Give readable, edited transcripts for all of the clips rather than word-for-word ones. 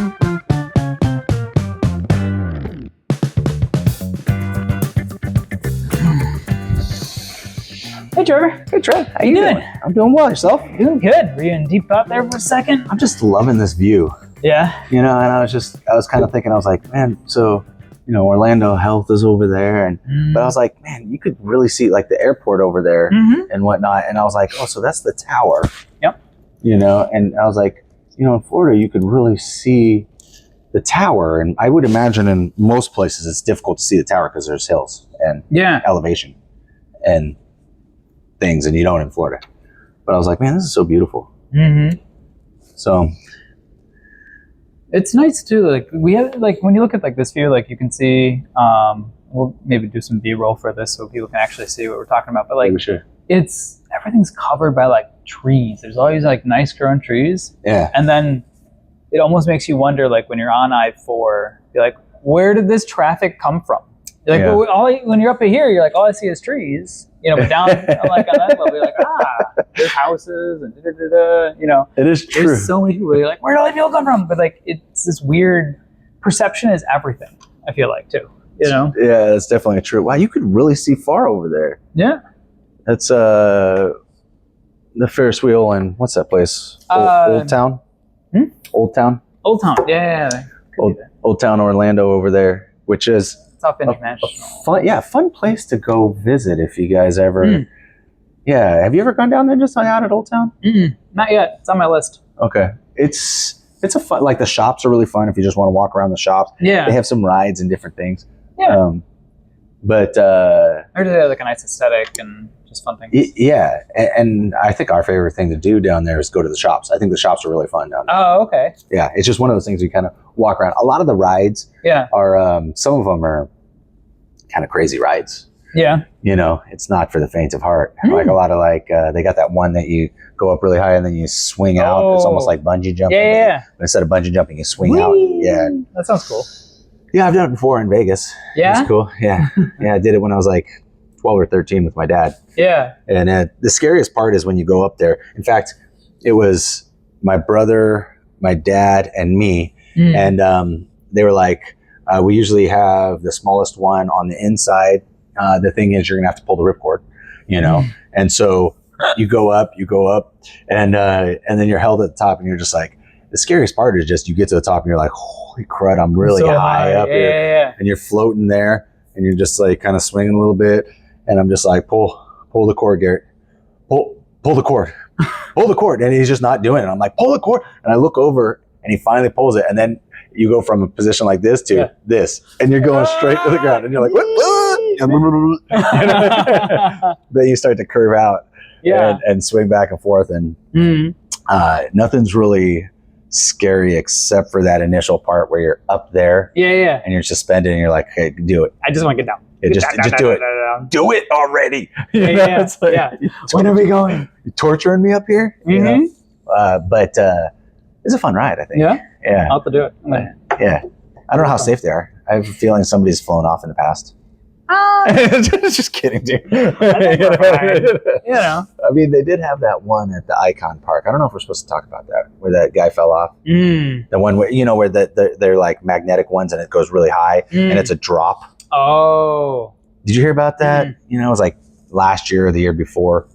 Hey Trevor. Hey Trent, how you doing? I'm doing well. Yourself? Doing good. Were you in deep thought there for a second? I'm just loving this view. Yeah. You know, and I was kind of thinking, I was like, man, so, you know, Orlando Health is over there. And but I was like, man, you could really see like the airport over there and whatnot. And I was like, oh, so that's the tower. Yep. You know, and I was like, you know, in Florida, you could really see the tower. And I would imagine in most places it's difficult to see the tower because there's hills and elevation and things, and you don't in Florida. But I was like, man, this is so beautiful. So it's nice too. Like we have, like when you look at like this view, like you can see. We'll maybe do some B-roll for this so people can actually see what we're talking about. But like, it's everything's covered by like trees. There's always like nice growing trees. Yeah. And then it almost makes you wonder, like when you're on I-4, you're like, where did this traffic come from? You're like, well, when you're up here, you're like, all I see is trees. You know, but down like on that level, you're like, there's houses and you know. It is true. There's so many people. You're like, where do all these people come from? But like, it's this weird perception is everything. I feel like too. You know. Yeah, that's definitely true. Wow, you could really see far over there. Yeah. That's the Ferris wheel and what's that place? Old Town. Old Town. Old Town. Yeah. Old Town Orlando over there, which is Top international. Fun place to go visit if you guys ever. Yeah, have you ever gone down there just hung out at Old Town? Not yet. It's on my list. Okay, it's a fun. Like the shops are really fun if you just want to walk around the shops. Yeah, they have some rides and different things. Yeah, but I heard they have like a nice aesthetic and just fun things. Yeah, and I think our favorite thing to do down there is go to the shops. I think the shops are really fun down there. Oh, okay. Yeah, it's just one of those things you kind of walk around. A lot of the rides are some of them are kind of crazy rides. Yeah. You know, it's not for the faint of heart. Like a lot of they got that one that you go up really high and then you swing out. It's almost like bungee jumping. Yeah. But instead of bungee jumping, you swing out. Yeah. That sounds cool. Yeah, I've done it before in Vegas. Yeah. It's cool. Yeah. Yeah, I did it when I was like 12 or 13 with my dad. Yeah. And the scariest part is when you go up there. In fact, it was my brother, my dad, and me. And they were like, we usually have the smallest one on the inside. The thing is, you're gonna have to pull the ripcord, you know. And so you go up, and then you're held at the top, and you're just like. The scariest part is just you get to the top, and you're like, holy crud, I'm really so high up here. Yeah. And you're floating there, and you're just like kind of swinging a little bit, and I'm just like, pull the cord, Garrett, pull the cord, pull the cord, and he's just not doing it. I'm like, pull the cord, and I look over, and he finally pulls it, and then. You go from a position like this to this, and you're going straight to the ground, and you're like, what? Then you start to curve out and swing back and forth, and nothing's really scary except for that initial part where you're up there, and you're suspended, and you're like, hey, do it. I just want to get down. Just do it. Do it already. It's like, when are we going? You torturing me up here? You know? But it's a fun ride, I think. Yeah. I'll have to do it. Yeah. I don't know how safe they are. I have a feeling somebody's flown off in the past. Just kidding, dude. You know. I mean, they did have that one at the Icon Park. I don't know if we're supposed to talk about that, where that guy fell off. The one where, you know, where they're like magnetic ones and it goes really high and it's a drop. Oh. Did you hear about that? You know, it was like last year or the year before.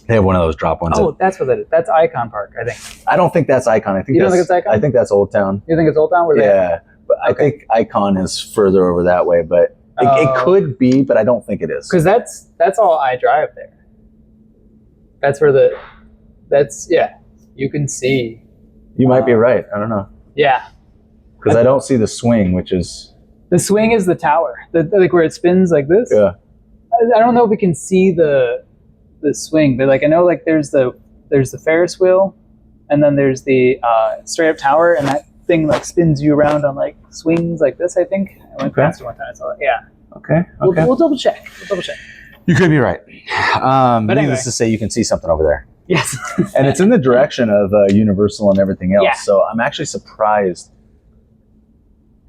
They have one of those drop ones. Oh, that's what that is. That's Icon Park, I think. I don't think that's Icon. I think you don't think it's Icon? I think that's Old Town. You think it's Old Town? But I think Icon is further over that way, but it could be, but I don't think it is. Because that's all I drive there. That's where you can see. You might be right. I don't know. Yeah. Because I don't see the swing, which is... The swing is the tower. Like where it spins like this? Yeah. I don't know if we can see the swing, but like I know like there's the Ferris wheel, and then there's the straight up tower, and that thing like spins you around on like swings like this. I think I went past it one time. I saw it. Yeah. Okay. We'll double check. You could be right. But anyway. Needless to say, you can see something over there. Yes. And it's in the direction of Universal and everything else. Yeah. So I'm actually surprised.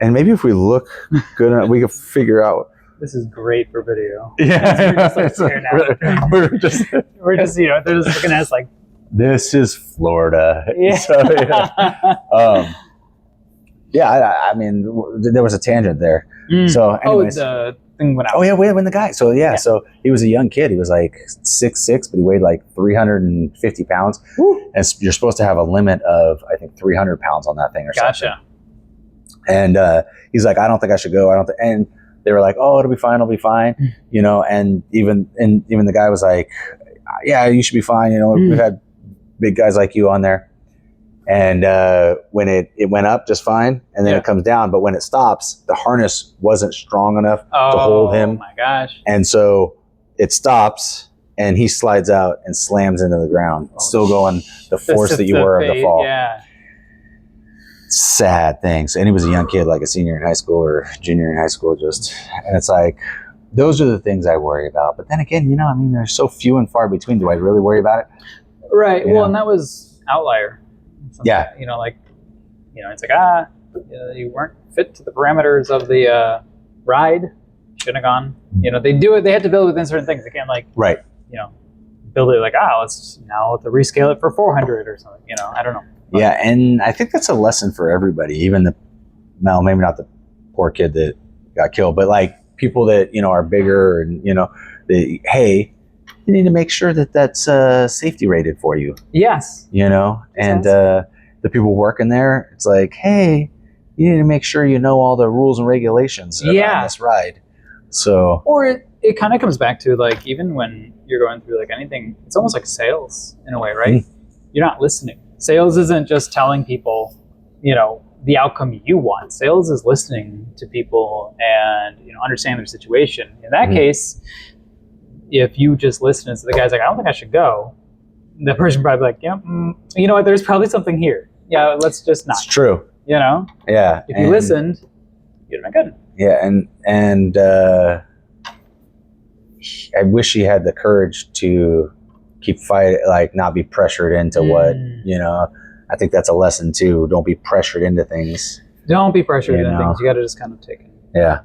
And maybe if we look good, we could figure out. This is great for video. Yeah. We're just they're just looking at us like. This is Florida. Yeah. So, Yeah, I mean, there was a tangent there. So, anyways. The thing went out. Oh yeah, when the guy. So so he was a young kid. He was like 6'6", but he weighed like 350 pounds. Woo. And you're supposed to have a limit of, I think, 300 pounds on that thing or something. Gotcha. And he's like, I don't think I should go. And they were like, oh, it'll be fine. You know, and even the guy was like, yeah, you should be fine. You know, we've had big guys like you on there. And when it went up just fine, and then it comes down, but when it stops, the harness wasn't strong enough to hold him. Oh my gosh. And so it stops, and he slides out and slams into the ground, still going the force that you were of the fall. Yeah. Sad things. And he was a young kid, like a senior in high school or junior in high school, and it's like, those are the things I worry about. But then again, you know, I mean, they're so few and far between. Do I really worry about it? Right. Well, and that was outlier. Yeah. You know, like, you know, it's like, you weren't fit to the parameters of the ride. Shouldn't have gone. You know, they do it. They had to build within certain things. They can't, like, right. You know, build it like, let's have to rescale it for 400 or something. You know, I don't know. But, yeah, and I think that's a lesson for everybody. Even maybe not the poor kid that got killed, but like people that, you know, are bigger and, you know, hey, you need to make sure that that's safety rated for you. Yes. You know, and the people working there, it's like, hey, you need to make sure you know all the rules and regulations around this ride. So, or it kind of comes back to, like, even when you're going through like anything, it's almost like sales in a way, right? You're not listening. Sales isn't just telling people, you know, the outcome you want. Sales is listening to people and, you know, understand their situation. In that case, if you just listen to the guy's like, I don't think I should go, the person probably like, yeah, you know what, there's probably something here. Yeah, let's just not. It's true. You know? Yeah. If you listened, you'd have been good. Yeah, and I wish he had the courage to keep fighting, like not be pressured into what, you know. I think that's a lesson too. Don't be pressured into things. Don't be pressured into things. You got to just kind of take it. Yeah.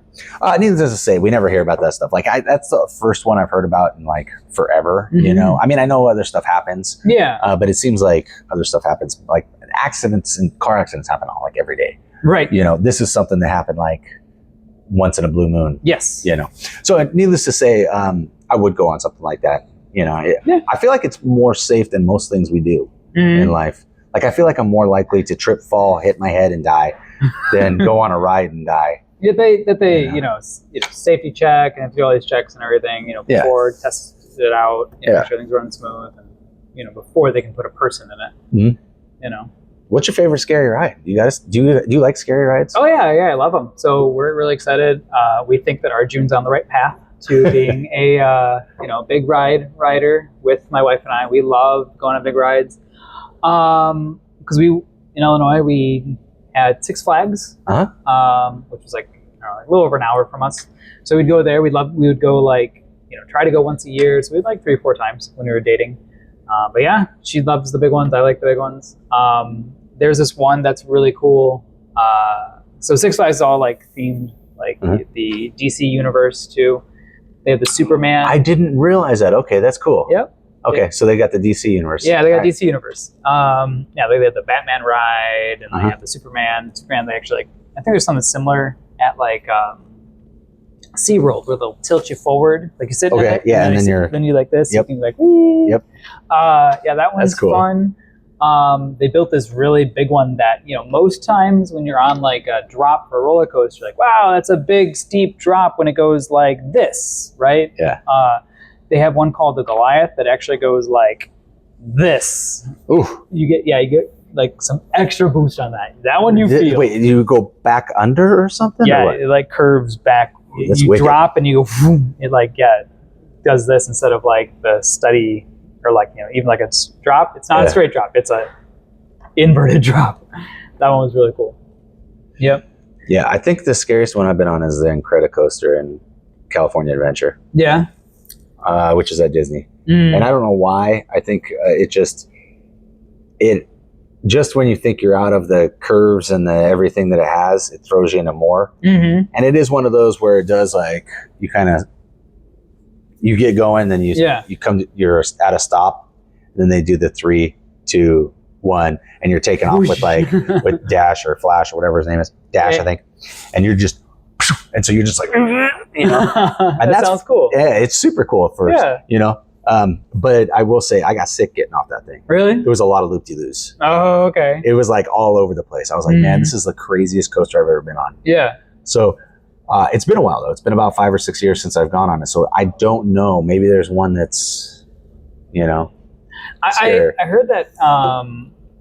Needless to say, we never hear about that stuff. Like, that's the first one I've heard about in like forever. You know, I mean, I know other stuff happens. Yeah. But it seems like other stuff happens, like accidents and car accidents happen like every day. Right. You know, this is something that happened like once in a blue moon. Yes. You know. So needless to say, I would go on something like that. You know, I feel like it's more safe than most things we do in life. Like, I feel like I'm more likely to trip, fall, hit my head and die than go on a ride and die. Yeah, they you know, safety check and do all these checks and everything, you know, before test it out, you know, make sure things run smooth, and, you know, before they can put a person in it. You know. What's your favorite scary ride? You guys, do you like scary rides? Oh yeah, I love them. So we're really excited. We think that our June's on the right path to being a you know, big rider with my wife and I. We love going on big rides. Because in Illinois we had Six Flags, which was like, a little over an hour from us. So we'd go there. We would go, like, you know, try to go once a year. So we'd like 3 or 4 times when we were dating. But yeah, she loves the big ones. I like the big ones. There's this one that's really cool. So Six Flags is all like themed, like the DC universe too. They have the Superman. I didn't realize that. Okay, that's cool. Yep. Okay, so they got the DC universe. Yeah, they got DC universe. Yeah, they have the Batman ride, and they have the Superman. Superman, they actually, like, I think there's something similar at like SeaWorld, where they'll tilt you forward, like you sit. Okay, yeah, and then you like this. Yep. You can like, wee. Yep. Yeah, that one's cool. Fun. They built this really big one that, you know, most times when you're on like a drop for a roller coaster, you're like, wow, that's a big steep drop when it goes like this, right? Yeah. They have one called the Goliath that actually goes like this. Ooh. You get like some extra boost on that. That one you feel. Wait, you go back under or something? Yeah, or it like curves back. That's you wicked. Drop and you go, whoom, it like, does this instead of like the steady, or like, you know, even like a drop. It's not a straight drop. It's a inverted drop. That one was really cool. Yep. Yeah, I think the scariest one I've been on is the Incredicoaster in California Adventure. Yeah. Which is at Disney. And I don't know why. I think it just when you think you're out of the curves and the everything that it has, it throws you into more. And it is one of those where it does, like, you get going, then you're at a stop, then they do the 3, 2, one, and you're taking off with like with Dash or Flash or whatever his name is, Dash, I think, and you're just, and so you're just like, you know, and that sounds cool. Yeah, it's super cool at first, you know. But I will say I got sick getting off that thing. Really? There was a lot of loop-de-loos. Oh, okay. It was like all over the place. I was like, man, this is the craziest coaster I've ever been on. Yeah. So it's been a while though. It's been about 5 or 6 years since I've gone on it. So I don't know. Maybe there's one that's, you know, I heard that. I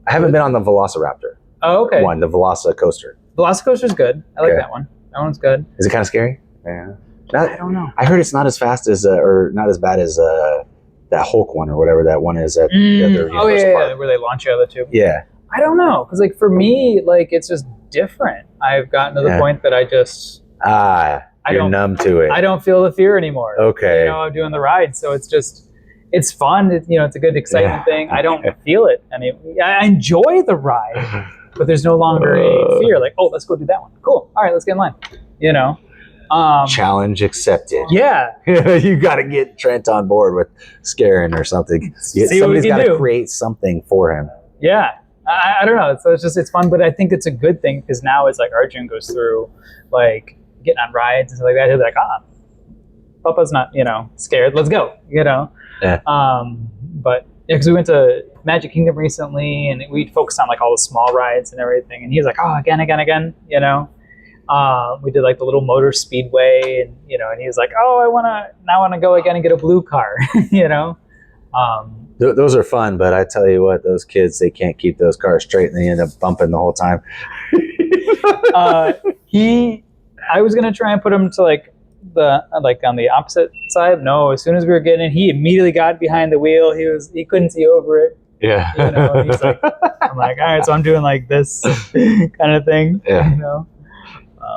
haven't been on the Velociraptor. Oh, okay. One, the Velocicoaster. Velocicoaster's good. I like that one. That one's good. Is it kind of scary? Yeah. I don't know. I heard it's not as fast as, or not as bad as that Hulk one or whatever that one is at the other Universal Park. Where they launch you out of the tube. Yeah. I don't know, because like for me, like it's just different. I've gotten to the point that I just you're numb to it. I don't feel the fear anymore. Okay. You know, I'm doing the ride, so it's just it's fun. You know, it's a good exciting thing. I don't feel it, I enjoy the ride, but there's no longer a fear. Like, oh, let's go do that one. Cool. All right, let's get in line. You know. Challenge accepted. Yeah. You got to get Trent on board with scaring or something. Somebody's got to create something for him. Yeah. I don't know. So it's fun, but I think it's a good thing because now it's like Arjun goes through like getting on rides and stuff like that. He'll be like, Papa's not, you know, scared. Let's go, you know? Yeah. But yeah, because we went to Magic Kingdom recently and we focused on like all the small rides and everything. And he's like, again, you know? We did like the little motor speedway and, you know, and he was like, I want to go again and get a blue car, you know? Those are fun, but I tell you what, those kids, they can't keep those cars straight and they end up bumping the whole time. I was going to try and put him to like on the opposite side. No, as soon as we were getting in, he immediately got behind the wheel. He couldn't see over it. Yeah. You know, and he's like, I'm like, all right, so I'm doing like this kind of thing, yeah. You know?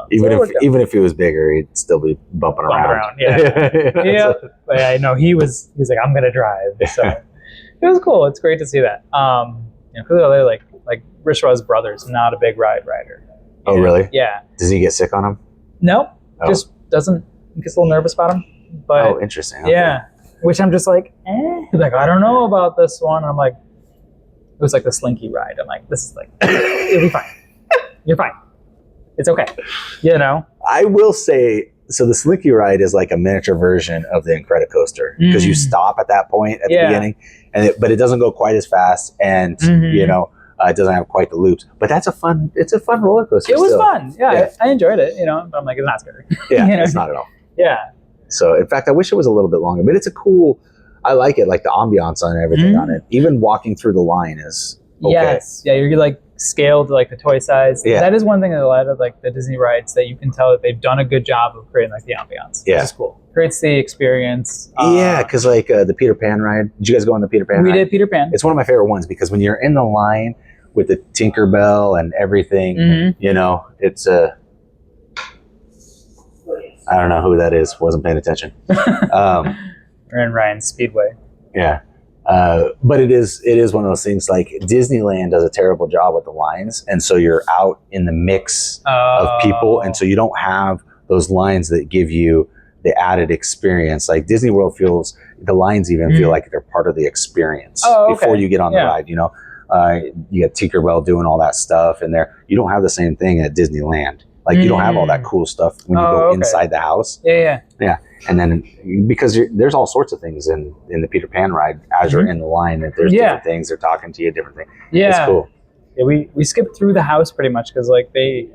Even if he was bigger, he'd still be bumping around. Yeah. Yeah. But I know he was like, I'm gonna drive. So it was cool. It's great to see that. You know, because they're like Rishwa's brother's not a big ride rider. Oh, really? Yeah. Does he get sick on him? No, just doesn't. Gets a little nervous about him. But interesting. Okay. Yeah. Which I'm just like, He's like, I don't know about this one. I'm like, it was like the Slinky ride. I'm like, this is like, you'll be fine. You're fine. It's okay. You know? I will say, so the Slinky ride is like a miniature version of the Incredicoaster because you stop at that point at the beginning, but it doesn't go quite as fast, and you know, it doesn't have quite the loops. But it's a fun roller coaster. It was fun. Yeah, I enjoyed it. You know, but I'm like, it's not scary. Yeah, you know? It's not at all. Yeah. So in fact, I wish it was a little bit longer, but it's a cool. I like it, like the ambiance and everything on it. Even walking through the line is okay. Yes. Yeah, you're like scaled to like the toy size. Yeah. That is one thing that a lot of like the Disney rides that you can tell that they've done a good job of creating like the ambiance. Yeah. Which is cool. Creates the experience. Yeah, because like the Peter Pan ride. Did you guys go on the Peter Pan ride? We did Peter Pan. It's one of my favorite ones because when you're in the line with the Tinkerbell and everything, you know, it's I don't know who that is. Wasn't paying attention. We're in Ryan's Speedway. Yeah. But it is one of those things like Disneyland does a terrible job with the lines. And so you're out in the mix of people. And so you don't have those lines that give you the added experience. Like Disney World feels, the lines even feel like they're part of the experience before you get on the ride, you know. You got Tinkerbell doing all that stuff in there. You don't have the same thing at Disneyland. Like you don't have all that cool stuff when you go inside the house. Yeah. And then because there's all sorts of things in the Peter Pan ride as you're in the line, that there's different things, they're talking to you, different things. Yeah. It's cool. Yeah, we skipped through the house pretty much because like the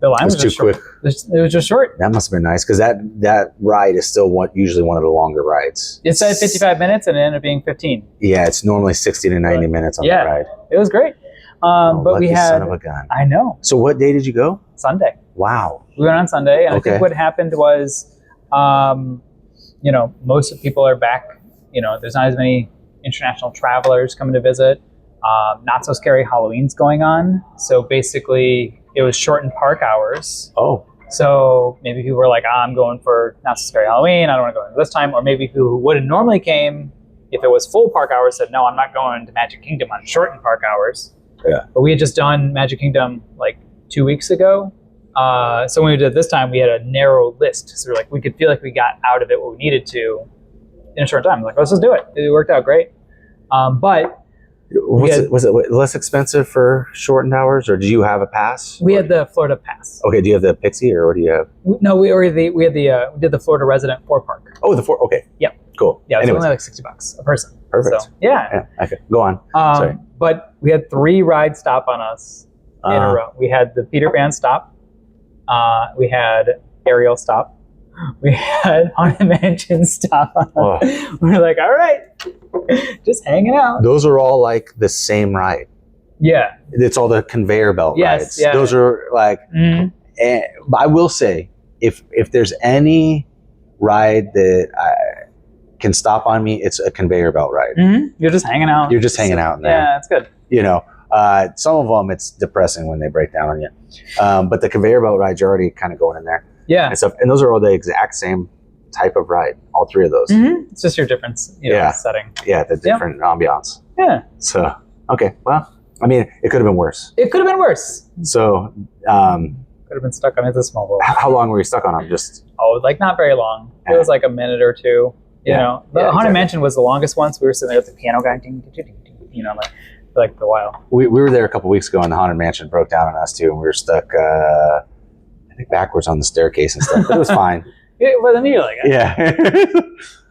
line was too quick. It was just short. That must have been nice because that ride is still usually one of the longer rides. It said 55 minutes and it ended up being 15. Yeah, it's normally 60 to 90 minutes on the ride. It was great. But we had, son of a gun. I know. So what day did you go? Sunday. Wow. We went on Sunday, and I think what happened was, you know, most of the people are back. You know, there's not as many international travelers coming to visit. Not so scary Halloween's going on. So basically, it was shortened park hours. Oh. So maybe people were like, I'm going for not so scary Halloween. I don't want to go this time. Or maybe who would have normally came if it was full park hours said, no, I'm not going to Magic Kingdom on shortened park hours. Yeah. But we had just done Magic Kingdom like 2 weeks ago. So when we did it this time, we had a narrow list. So we're like, we could feel like we got out of it what we needed to in a short time. Like, let's just do it. It worked out great. But Was it less expensive for shortened hours, or do you have a pass? We had the Florida pass. Okay, do you have the Pixie, or what do you have? No, we did the Florida resident 4-park. Oh, the 4. Okay. Yep. Cool. Yeah, it's Anyways. only like $60 a person. Perfect. So, yeah. Okay. Go on. Sorry. But we had 3 rides stop on us in a row. We had the Peter Pan stop. We had Ariel stop. We had Haunted Mansion stop on us. We're like, all right, just hanging out. Those are all like the same ride. Yeah. It's all the conveyor belt rides. Yeah. Those are like, but I will say, if there's any ride that can stop on me, it's a conveyor belt ride. You're just hanging out. You're just hanging out in there. Yeah, it's good. You know, some of them, it's depressing when they break down on you. But the conveyor belt rides, you're already kind of going in there. Yeah. And stuff. And those are all the exact same type of ride, all 3 of those. It's just your different setting. Yeah, the different ambiance. Yeah. So, okay, well, I mean, it could have been worse. It could have been worse. So, could have been stuck on it this mobile. How long were you stuck on them? Like not very long. It was like a minute or 2. You know, the Haunted Mansion was the longest one, so we were sitting there with the piano guy, like for a while. We were there a couple weeks ago, and the Haunted Mansion broke down on us too, and we were stuck, I think, backwards on the staircase and stuff. But it was fine. But then you're like,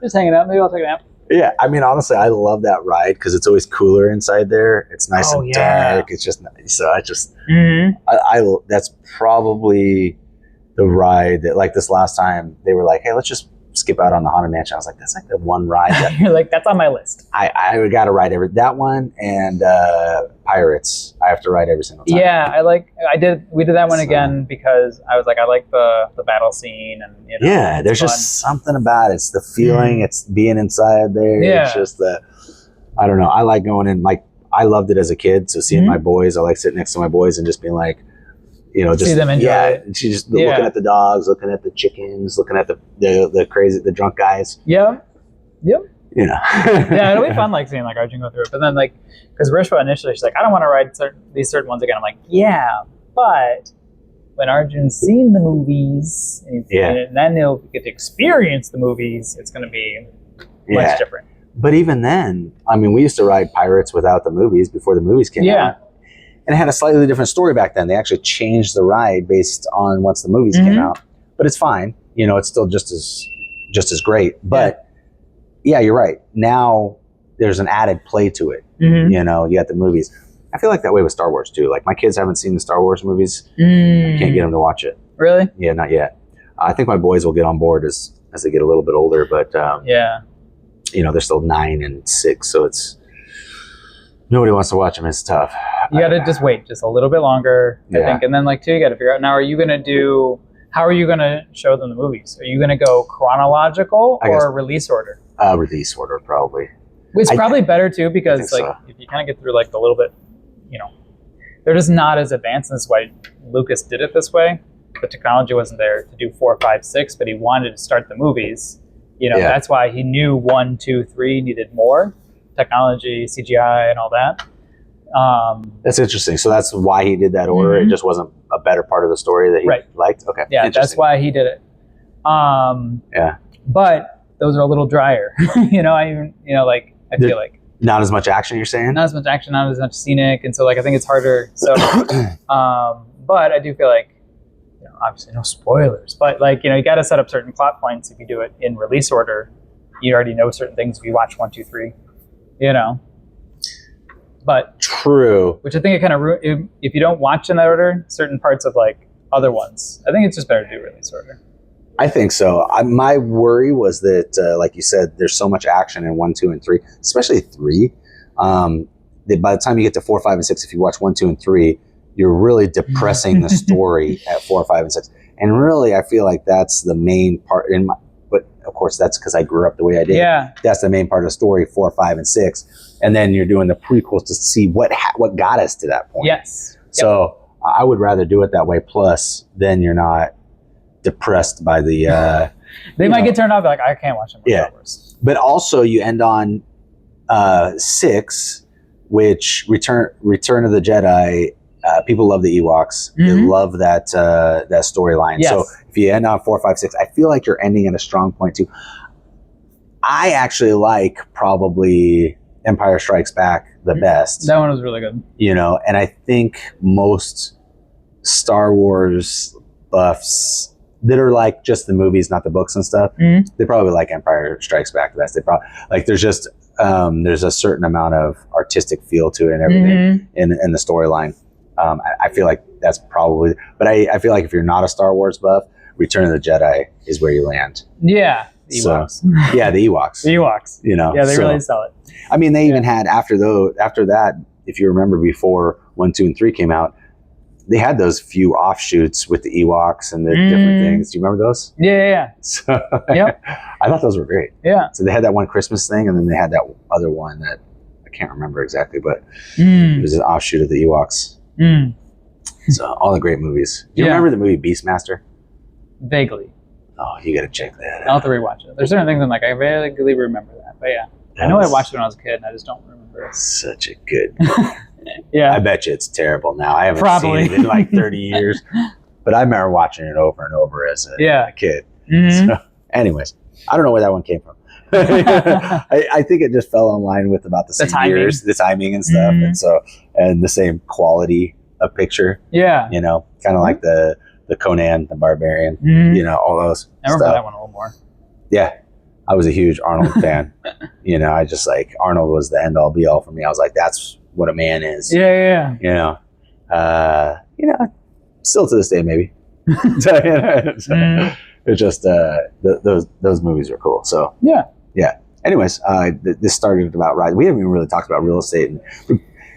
just hanging out. Maybe I'll take a nap. Yeah, I mean, honestly, I love that ride because it's always cooler inside there. It's nice and dark. It's just nice. So I that's probably the ride that, like, this last time they were like, hey, let's just skip out on the Haunted Mansion. I was like, that's like the one ride that you're like, that's on my list. I got to ride that one and Pirates. I have to ride every single time. Yeah, we did that one again because I was like, I like the battle scene and there's just something about it. It's the feeling. It's being inside there. Yeah. It's just I don't know. I like going in. Like, I loved it as a kid. So seeing my boys, I like sitting next to my boys and just being like, just see them enjoy it. She's just looking at the dogs, looking at the chickens, looking at the drunk guys. Yep. Yeah, it'll be fun, like seeing like Arjun go through it. But then, like, because Rishwa initially, she's like, I don't want to ride these certain ones again. I'm like, yeah, but when Arjun's seen the movies, and then he'll get to experience the movies, it's going to be much different. But even then, I mean, we used to ride Pirates without the movies before the movies came out. And it had a slightly different story back then. They actually changed the ride based on once the movies came out. But it's fine. It's still just as great. But yeah, you're right. Now there's an added play to it. You got the movies. I feel like that way with Star Wars too. Like, my kids haven't seen the Star Wars movies. I can't get them to watch it. Really? Yeah, not yet. I think my boys will get on board as they get a little bit older. But they're still 9 and 6, so it's nobody wants to watch them. It's tough. You got to just wait just a little bit longer, I think. And then, like, too, you got to figure out, now, how are you going to show them the movies? Are you going to go chronological or release order? Release order, probably. It's probably better, too, because, like, if you kind of get through, like, the little bit, they're just not as advanced. And that's why Lucas did it this way. The technology wasn't there to do 4, 5, 6, but he wanted to start the movies. That's why he knew 1, 2, 3 needed more technology, CGI, and all that. That's interesting. So that's why he did that order. It just wasn't a better part of the story that he liked. Okay. Yeah, that's why he did it. But those are a little drier. I feel like not as much action. You're saying not as much action, not as much scenic, and so, like, I think it's harder. So, but I do feel like, obviously no spoilers, but, like, you got to set up certain plot points. If you do it in release order, you already know certain things. If you watch 1, 2, 3, But true, which I think it kind of if you don't watch in that order, certain parts of, like, other ones, I think it's just better to do release order. I think so. My worry was that, like you said, there's so much action in 1, 2, and 3, especially 3. That by the time you get to 4, 5, and 6, if you watch 1, 2, and 3, you're really depressing the story at 4, 5, and 6. And really, I feel like that's the main part. But of course, that's because I grew up the way I did. Yeah, that's the main part of the story, 4, 5, and 6. And then you're doing the prequels to see what got us to that point. Yes. So I would rather do it that way. Plus, then you're not depressed by the. They might get turned off. Like, I can't watch them. Yeah. But also, you end on 6, which Return of the Jedi. People love the Ewoks. They love that storyline. Yes. So if you end on 4, 5, 6, I feel like you're ending at a strong point too. I actually like probably Empire Strikes Back the best. That one was really good. And I think most Star Wars buffs that are like just the movies, not the books and stuff, they probably like Empire Strikes Back the best. They probably like there's just there's a certain amount of artistic feel to it and everything in the storyline. I feel like that's probably, but I feel like if you're not a Star Wars buff, Return of the Jedi is where you land. Yeah, the Ewoks. Yeah, the Ewoks. The Ewoks. Yeah, they really sell it. I mean, they even had after that, if you remember, before 1, 2, and 3 came out, they had those few offshoots with the Ewoks and the different things. Do you remember those? Yeah. So, I thought those were great. Yeah. So they had that one Christmas thing, and then they had that other one that I can't remember exactly, but it was an offshoot of the Ewoks. So all the great movies. Do you remember the movie Beastmaster? Vaguely. Oh, you got to check that out. I'll have to rewatch it. There's certain things I'm like, I vaguely remember that, but yeah. I know I watched it when I was a kid, and I just don't remember it. Such a good Yeah. I bet you it's terrible now. I haven't Probably. seen it in like 30 years. But I remember watching it over and over as a kid. So, anyways, I don't know where that one came from. I think it just fell in line with about the same years, the timing and stuff. And the same quality of picture. Yeah. Kind of like the Conan, the Barbarian, all those I remember that one a little more. Yeah. I was a huge Arnold fan. I just like, Arnold was the end all be all for me. I was like, that's what a man is. Yeah. Still to this day, maybe. It's just those movies are cool. So yeah. Anyways, this started about rise. We haven't even really talked about real estate, and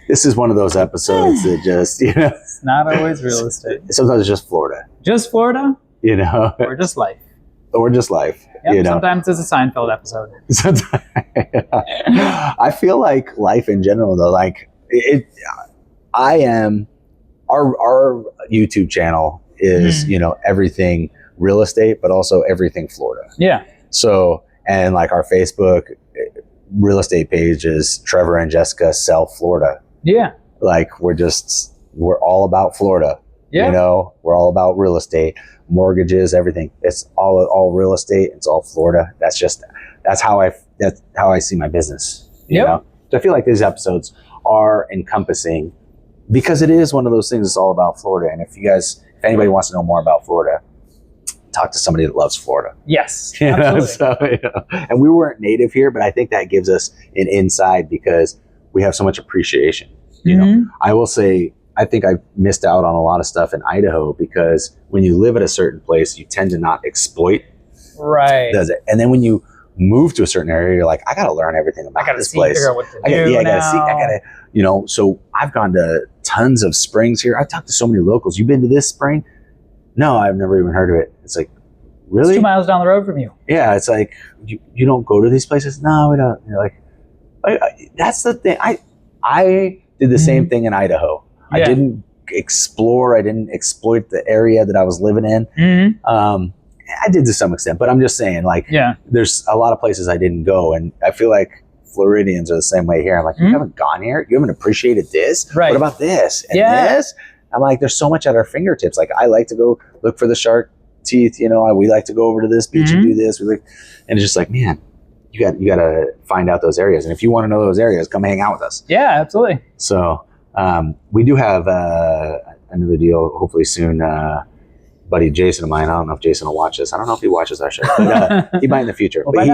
this is one of those episodes that just it's not always real estate. Sometimes it's just Florida. Just Florida. Or just life. Or just life. Yep, sometimes it's a Seinfeld episode. I feel like life in general, though, like our YouTube channel is, everything real estate, but also everything Florida. Yeah. So, and like our Facebook real estate page is Trevor and Jessica Sell Florida. Yeah. Like we're all about Florida. Yeah. We're all about real estate, mortgages, everything. It's all real estate. It's all Florida. That's how I see my business. You know? So I feel like these episodes are encompassing because it is one of those things. It's all about Florida. And if anybody wants to know more about Florida, talk to somebody that loves Florida. Yes. Absolutely. And we weren't native here, but I think that gives us an inside because we have so much appreciation. I will say, I think I missed out on a lot of stuff in Idaho because when you live at a certain place, you tend to not exploit. Right. Does it? And then when you move to a certain area, you're like, I got to learn everything about this place. Figure out what to do I got to, so I've gone to tons of springs here. I've talked to so many locals. You've been to this spring? No, I've never even heard of it. It's like, really? It's 2 miles down the road from you. Yeah. It's like, you don't go to these places? No, we don't. You're like, that's the thing. I did the same thing in Idaho. Yeah. I didn't explore. I didn't exploit the area that I was living in. I did to some extent, but I'm just saying, there's a lot of places I didn't go, and I feel like Floridians are the same way here. I'm like, you haven't gone here? You haven't appreciated this? Right. What about this? And this? I'm like, there's so much at our fingertips. Like, I like to go look for the shark teeth. We like to go over to this beach and do this. And it's just like, man, you got to find out those areas. And if you want to know those areas, come hang out with us. Yeah, absolutely. So we do have another deal hopefully soon. Buddy Jason of mine, I don't know if Jason will watch this. I don't know if he watches our show, but he might in the future. But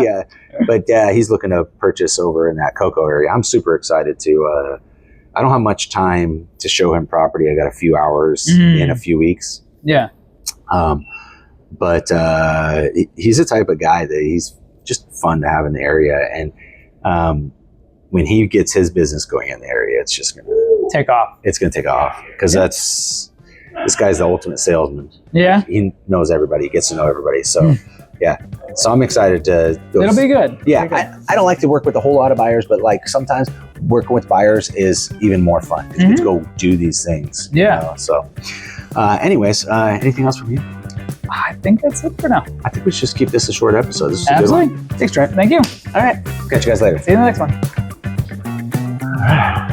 he's looking to purchase over in that Cocoa area. I'm super excited to. I don't have much time to show him property. I got a few hours in a few weeks. Yeah. But he's the type of guy that he's just fun to have in the area, and when he gets his business going in the area, it's just going to take off. It's going to take off because this guy's the ultimate salesman. Yeah. He knows everybody. He gets to know everybody. So, yeah. So I'm excited to... It'll be good. Yeah. I don't like to work with a whole lot of buyers, but sometimes working with buyers is even more fun. You get to go do these things. Yeah. So, anyways, anything else from you? I think that's it for now. I think we should just keep this a short episode. This is a good one. Thanks, Trent. Thank you. All right. Catch you guys later. See you in the next one. All right.